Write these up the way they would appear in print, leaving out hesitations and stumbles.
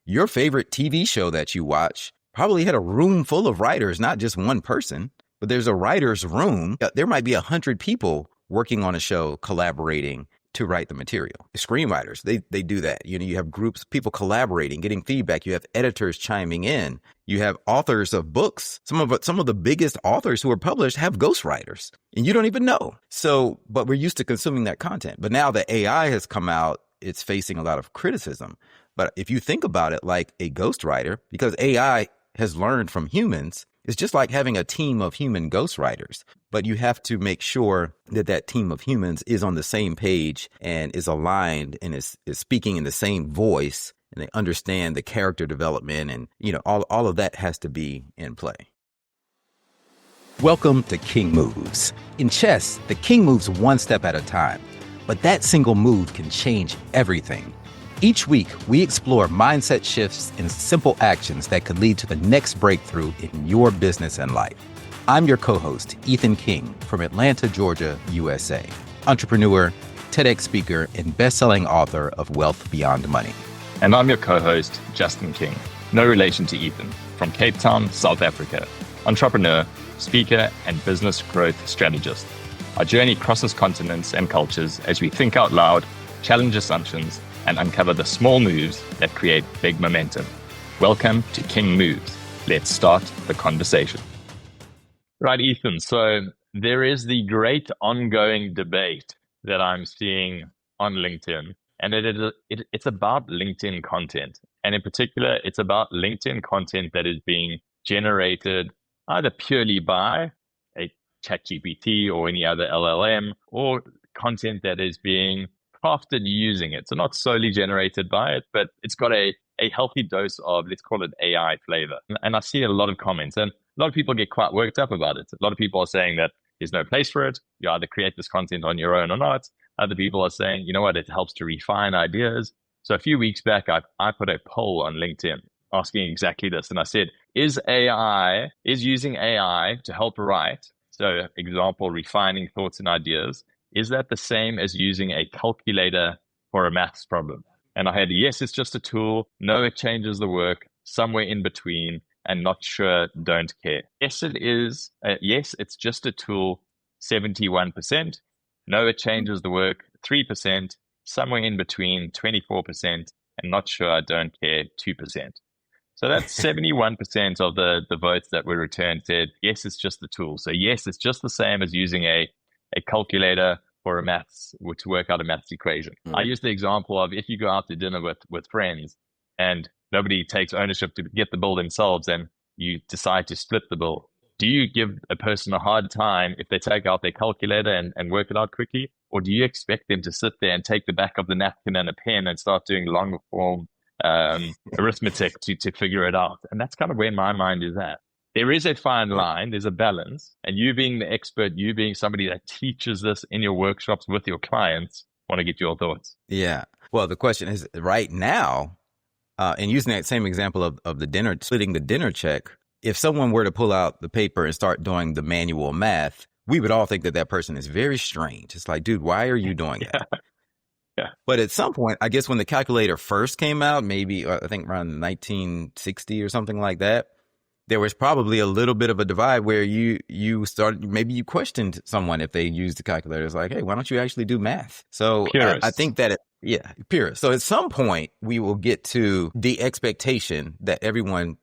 Your favorite TV show that you watch probably had a room full of writers, not just one person, but there's a writer's room. There might be 100 people working on a show, collaborating to write the material. Screenwriters, they do that. You have groups, people collaborating, getting feedback. You have editors chiming in. You have authors of books. Some of the biggest authors who are published have ghostwriters, and you don't even know. So, but we're used to consuming that content. But now that AI has come out, it's facing a lot of criticism. But if you think about it like a ghostwriter, because AI has learned from humans, it's just like having a team of human ghostwriters. But you have to make sure that that team of humans is on the same page and is aligned and is speaking in the same voice, and they understand the character development, and all of that has to be in play. Welcome to King Moves. In chess, the king moves one step at a time, but that single move can change everything. Each week, we explore mindset shifts and simple actions that could lead to the next breakthrough in your business and life. I'm your co-host, Ethan King, from Atlanta, Georgia, USA. Entrepreneur, TEDx speaker, and best-selling author of Wealth Beyond Money. And I'm your co-host, Justin King, no relation to Ethan, from Cape Town, South Africa. Entrepreneur, speaker, and business growth strategist. Our journey crosses continents and cultures as we think out loud, challenge assumptions, and uncover the small moves that create big momentum. Welcome to King Moves. Let's start the conversation. Right, Ethan. So there is the great ongoing debate that I'm seeing on LinkedIn, and it's about LinkedIn content. And in particular, it's about LinkedIn content that is being generated either purely by a ChatGPT or any other LLM, or content that is being crafted using it. So not solely generated by it, but it's got a healthy dose of, let's call it AI flavor. And I see a lot of comments, and a lot of people get quite worked up about it. A lot of people are saying that there's no place for it. You either create this content on your own or not. Other people are saying, you know what, it helps to refine ideas. So a few weeks back, I put a poll on LinkedIn asking exactly this. And I said, is using AI to help write? So example, refining thoughts and ideas. Is that the same as using a calculator for a maths problem? And I had, yes, it's just a tool. No, it changes the work. Somewhere in between, and not sure, don't care. Yes, it is. Yes, it's just a tool, 71%. No, it changes the work, 3%. Somewhere in between, 24%. And not sure, don't care, 2%. So that's 71% of the votes that were returned said, yes, it's just the tool. So yes, it's just the same as using a calculator for to work out a maths equation. I use the example of if you go out to dinner with friends and nobody takes ownership to get the bill themselves and you decide to split the bill. Do you give a person a hard time if they take out their calculator and work it out quickly? Or do you expect them to sit there and take the back of the napkin and a pen and start doing long form arithmetic to figure it out? And that's kind of where my mind is at. There is a fine line, there's a balance, and you being the expert, you being somebody that teaches this in your workshops with your clients, want to get your thoughts. Yeah. Well, the question is right now, and using that same example of the dinner, splitting the dinner check, if someone were to pull out the paper and start doing the manual math, we would all think that person is very strange. It's like, dude, why are you doing that? Yeah. But at some point, I guess when the calculator first came out, maybe I think around 1960 or something like that, there was probably a little bit of a divide where you started, maybe you questioned someone if they used the calculator. It's like, hey, why don't you actually do math? So I think that, purist. So at some point we will get to the expectation that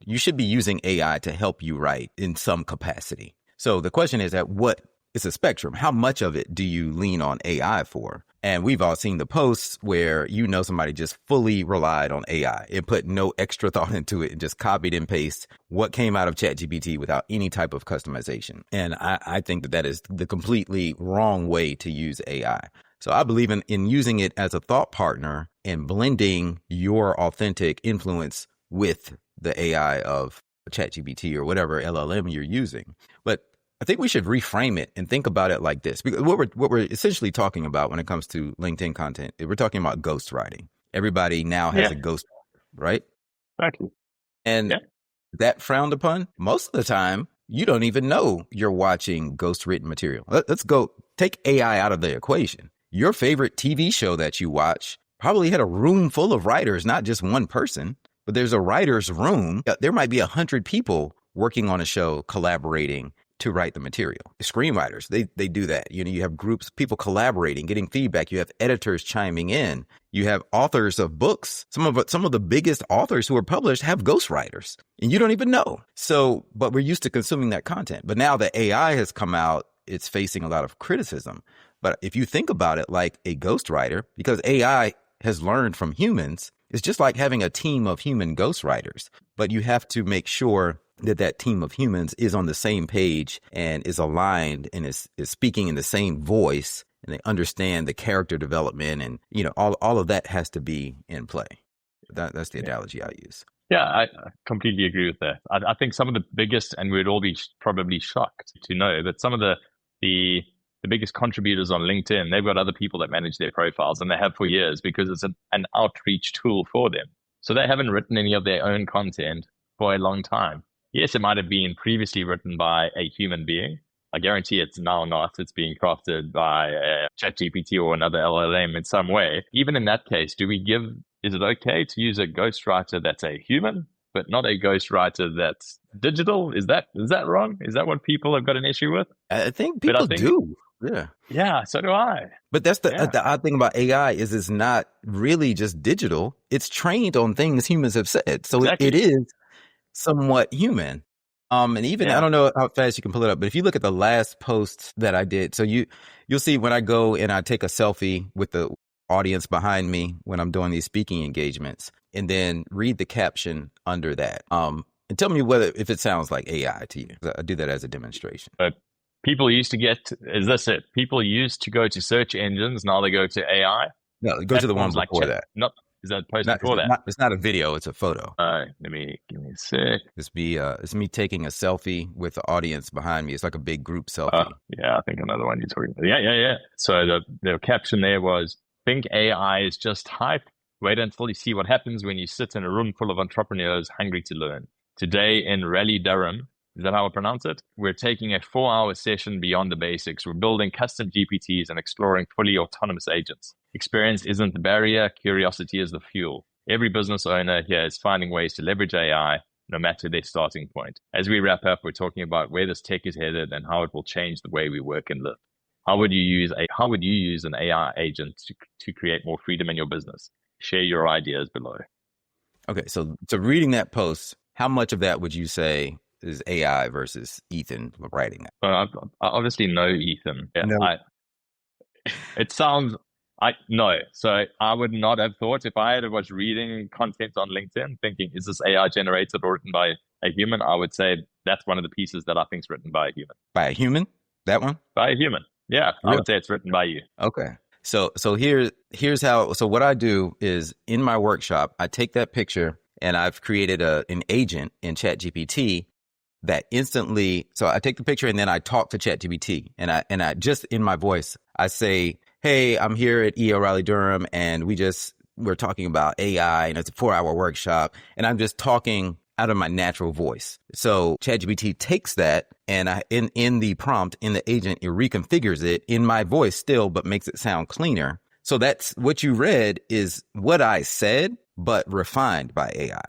you should be using AI to help you write in some capacity. So the question is it's a spectrum. How much of it do you lean on AI for? And we've all seen the posts where somebody just fully relied on AI and put no extra thought into it and just copied and pasted what came out of ChatGPT without any type of customization. And I think that is the completely wrong way to use AI. So I believe in using it as a thought partner and blending your authentic influence with the AI of ChatGPT or whatever LLM you're using. But I think we should reframe it and think about it like this. Because what we're essentially talking about when it comes to LinkedIn content, we're talking about ghostwriting. Everybody now has a ghost, right? Exactly. And that frowned upon. Most of the time, you don't even know you're watching ghost written material. Let's go take AI out of the equation. Your favorite TV show that you watch probably had a room full of writers, not just one person, but there's a writer's room. There might be 100 people working on a show, collaborating to write the material. Screenwriters, they do that. You have groups, people collaborating, getting feedback. You have editors chiming in. You have authors of books. Some of the biggest authors who are published have ghostwriters, and you don't even know. So, but we're used to consuming that content. But now that AI has come out, it's facing a lot of criticism. But if you think about it like a ghostwriter, because AI has learned from humans, it's just like having a team of human ghostwriters. But you have to make sure that team of humans is on the same page and is aligned and is speaking in the same voice, and they understand the character development, and all of that has to be in play. That's the analogy I use. Yeah, I completely agree with that. I think some of the biggest, and we'd all be probably shocked to know that some of the biggest contributors on LinkedIn, they've got other people that manage their profiles, and they have for years, because it's an outreach tool for them. So they haven't written any of their own content for a long time. Yes, it might have been previously written by a human being. I guarantee it's now not. It's being crafted by a ChatGPT or another LLM in some way. Even in that case, is it okay to use a ghostwriter that's a human, but not a ghostwriter that's digital? Is that wrong? Is that what people have got an issue with? I think people do. Yeah. Yeah, so do I. But that's the odd thing about AI is it's not really just digital. It's trained on things humans have said. So exactly. It is somewhat human. And even, I don't know how fast you can pull it up, but if you look at the last post that I did, so you'll see when I go and I take a selfie with the audience behind me when I'm doing these speaking engagements, and then read the caption under that. And tell me if it sounds like AI to you. I do that as a demonstration. But people used to is this it? People used to go to search engines. Now they go to AI. No, go to the one before that. Is that post before that? It's not a video. It's a photo. Give me a sec. It's me taking a selfie with the audience behind me. It's like a big group selfie. Yeah, I think another one you're talking about. Yeah. So the caption there was, "Think AI is just hype. Wait until you see what happens when you sit in a room full of entrepreneurs hungry to learn." Today in Raleigh, Durham, is that how I pronounce it? We're taking a 4-hour session beyond the basics. We're building custom GPTs and exploring fully autonomous agents. Experience isn't the barrier. Curiosity is the fuel. Every business owner here is finding ways to leverage AI, no matter their starting point. As we wrap up, we're talking about where this tech is headed and how it will change the way we work and live. How would you use an AI agent to create more freedom in your business? Share your ideas below. Okay, so reading that post, how much of that would you say is AI versus Ethan writing that? I obviously know Ethan. Yeah, no. No. So I would not have thought, if I was reading content on LinkedIn thinking, is this AI generated or written by a human? I would say that's one of the pieces that I think is written by a human. By a human? That one? By a human. Yeah. Really? I would say it's written by you. Okay. So here's how, so what I do is in my workshop, I take that picture and I've created an agent in ChatGPT that instantly, so I take the picture and then I talk to ChatGPT and I just in my voice, I say, "Hey, I'm here at E. O'Reilly Durham and we're talking about AI and it's a 4-hour workshop," and I'm just talking out of my natural voice. So ChatGPT takes that and in the prompt, in the agent, it reconfigures it in my voice still, but makes it sound cleaner. So that's what you read is what I said, but refined by AI.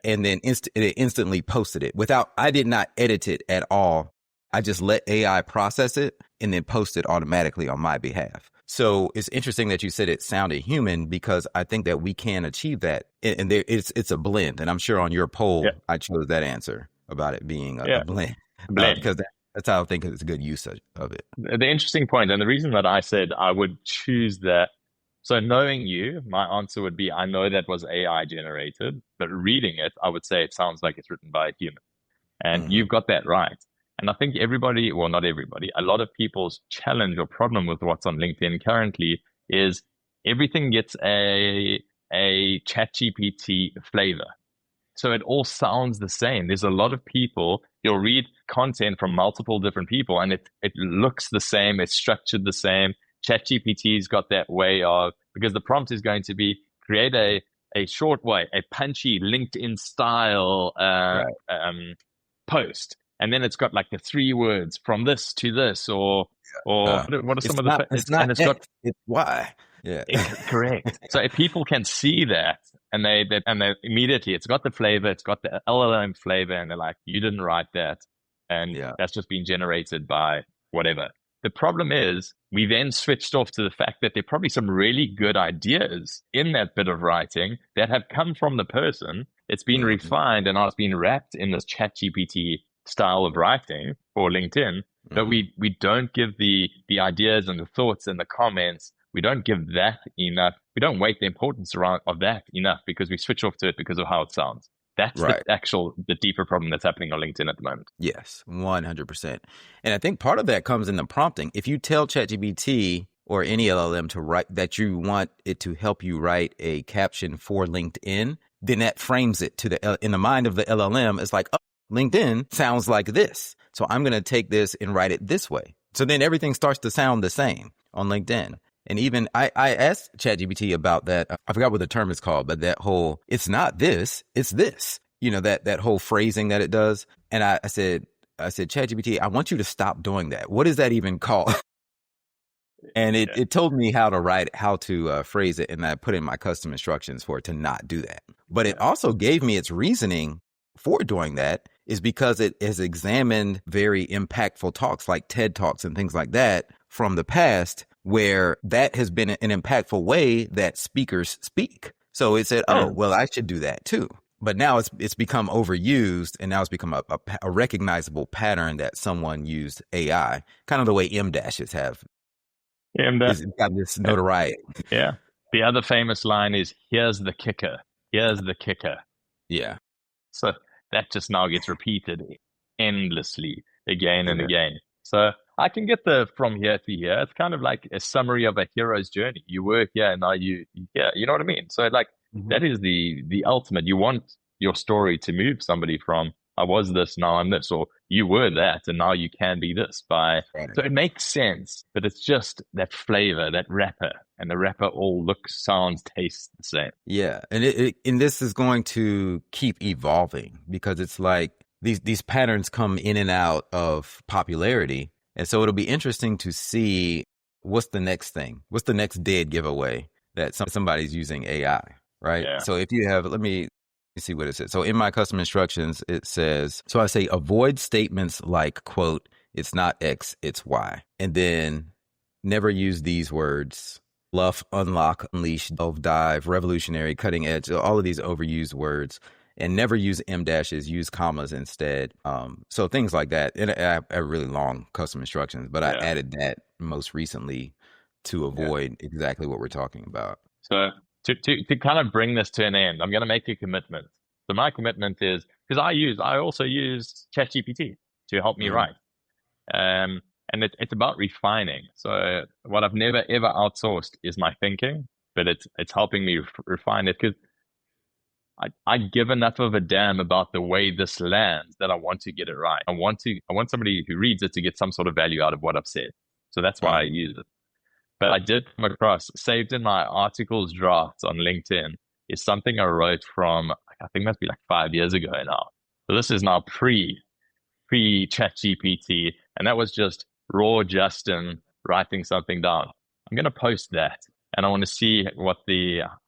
And then it instantly posted it I did not edit it at all. I just let AI process it and then post it automatically on my behalf. So it's interesting that you said it sounded human, because I think that we can achieve that. And it's a blend. And I'm sure on your poll, I chose that answer about it being a blend. Because that's how I think it's a good use of it. The interesting point, and the reason that I said I would choose that, so knowing you, my answer would be, I know that was AI generated, but reading it, I would say it sounds like it's written by a human. And you've got that right. And I think everybody, well, not everybody, a lot of people's challenge or problem with what's on LinkedIn currently is everything gets a ChatGPT flavor. So it all sounds the same. There's a lot of people, you'll read content from multiple different people and it looks the same, it's structured the same. ChatGPT's got that way of, because the prompt is going to be create a short way, a punchy LinkedIn style post. And then it's got like the 3 words from this to this, or what are some of it's not, and it's got it's why. Yeah. Correct. So if people can see that they immediately, it's got the flavor, it's got the LLM flavor, and they're like, you didn't write that, and Yeah. that's just been generated by whatever. The problem is we then switched off to the fact that there are probably some really good ideas in that bit of writing that have come from the person. It's been refined and now it's been wrapped in this ChatGPT style of writing for LinkedIn. But we don't give the ideas and the thoughts and the comments. We don't give that enough. We don't weight the importance of that enough because we switch off to it because of how it sounds. That's Right. the deeper problem that's happening on LinkedIn at the moment. Yes, 100%. And I think part of that comes in the prompting. If you tell ChatGPT or any LLM to write that you want it to help you write a caption for LinkedIn, then that frames it to in the mind of the LLM. It's like, oh, LinkedIn sounds like this, so I'm going to take this and write it this way. So then everything starts to sound the same on LinkedIn. And even I asked ChatGPT about that. I forgot what the term is called, but that whole, it's not this, it's this, that whole phrasing that it does. And I said, ChatGPT, I want you to stop doing that. What is that even called? And it told me how to phrase it. And I put in my custom instructions for it to not do that. But it also gave me its reasoning for doing that is because it has examined very impactful talks like TED Talks and things like that from the past, where that has been an impactful way that speakers speak. So it said, oh, well, I should do that too. But now it's become overused, and now it's become a recognizable pattern that someone used AI, kind of the way M dashes have. It's got this notoriety. Yeah. The other famous line is, here's the kicker. Here's the kicker. Yeah. So that just now gets repeated endlessly again and again. So I can get the from here to here. It's kind of like a summary of a hero's journey. You were here, and now you know what I mean? So like that is the ultimate. You want your story to move somebody from I was this, now I'm this, or you were that, and now you can be this So it makes sense, but it's just that flavor, that wrapper, and the wrapper all looks, sounds, tastes the same. Yeah. And this is going to keep evolving because it's like these patterns come in and out of popularity. And so it'll be interesting to see what's the next thing, what's the next dead giveaway that somebody's using AI, right? Yeah. So if you have, let me see what it says. So in my custom instructions, it says, so I say, avoid statements like, quote, it's not X, it's Y. And then never use these words, bluff, unlock, unleash, delve, dive, revolutionary, cutting edge, all of these overused words. And never use M dashes, use commas instead. So things like that. And I have really long custom instructions, but I added that most recently to avoid exactly what we're talking about. So to kind of bring this to an end, I'm going to make a commitment. So my commitment is, because I also use ChatGPT to help me write. And it's about refining. So what I've never ever outsourced is my thinking, but it's helping me refine it, because I give enough of a damn about the way this lands that I want to get it right. I want somebody who reads it to get some sort of value out of what I've said. So that's why I use it. But I did come across, saved in my articles drafts on LinkedIn, is something I wrote from, I think must be like 5 years ago now. So this is now pre ChatGPT, and that was just raw Justin writing something down. I'm going to post that. And I want to see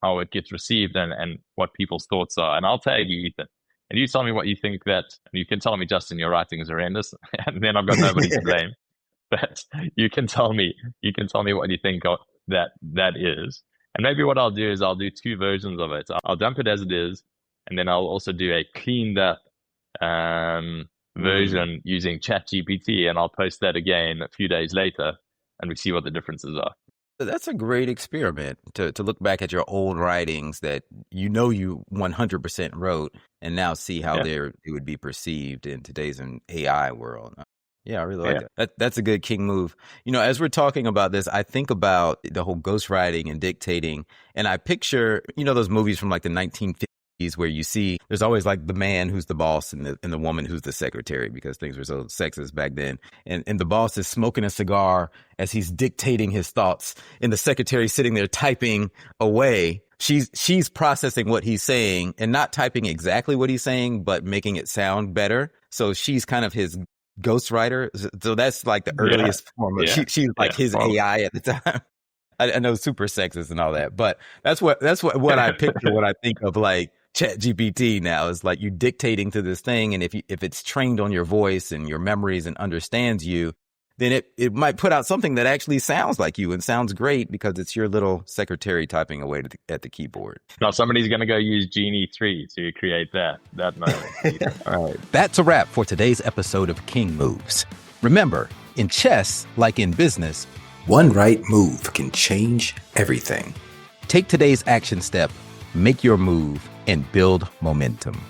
how it gets received and what people's thoughts are. And I'll tag you, Ethan. And you tell me what you think and you can tell me, Justin, your writing is horrendous. And then I've got nobody to blame. But you can tell me what you think that is. And maybe what I'll do is I'll do two versions of it. I'll dump it as it is. And then I'll also do a cleaned up version using ChatGPT. And I'll post that again a few days later. And we see what the differences are. That's a great experiment to look back at your old writings that you 100% wrote and now see how it would be perceived in today's AI world. Yeah, I really like that. That's a good king move. As we're talking about this, I think about the whole ghostwriting and dictating, and I picture, those movies from like the 1950s where you see there's always like the man who's the boss and the woman who's the secretary, because things were so sexist back then. And the boss is smoking a cigar as he's dictating his thoughts, and the secretary sitting there typing away. She's processing what he's saying and not typing exactly what he's saying, but making it sound better. So she's kind of his ghostwriter. So that's like the earliest form of she's like his AI at the time. I know super sexist and all that, but that's what I picture when I think of like ChatGPT now is like you dictating to this thing. And if it's trained on your voice and your memories and understands you, then it might put out something that actually sounds like you and sounds great because it's your little secretary typing away at the keyboard. Now somebody's going to go use Genie 3 to create that moment. All right. That's a wrap for today's episode of King Moves. Remember, in chess, like in business, one right move can change everything. Take today's action step, make your move, and build momentum.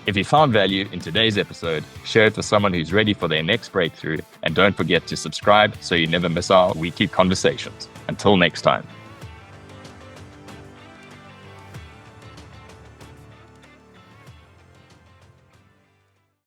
If you found value in today's episode, share it with someone who's ready for their next breakthrough. And don't forget to subscribe so you never miss our weekly conversations. Until next time.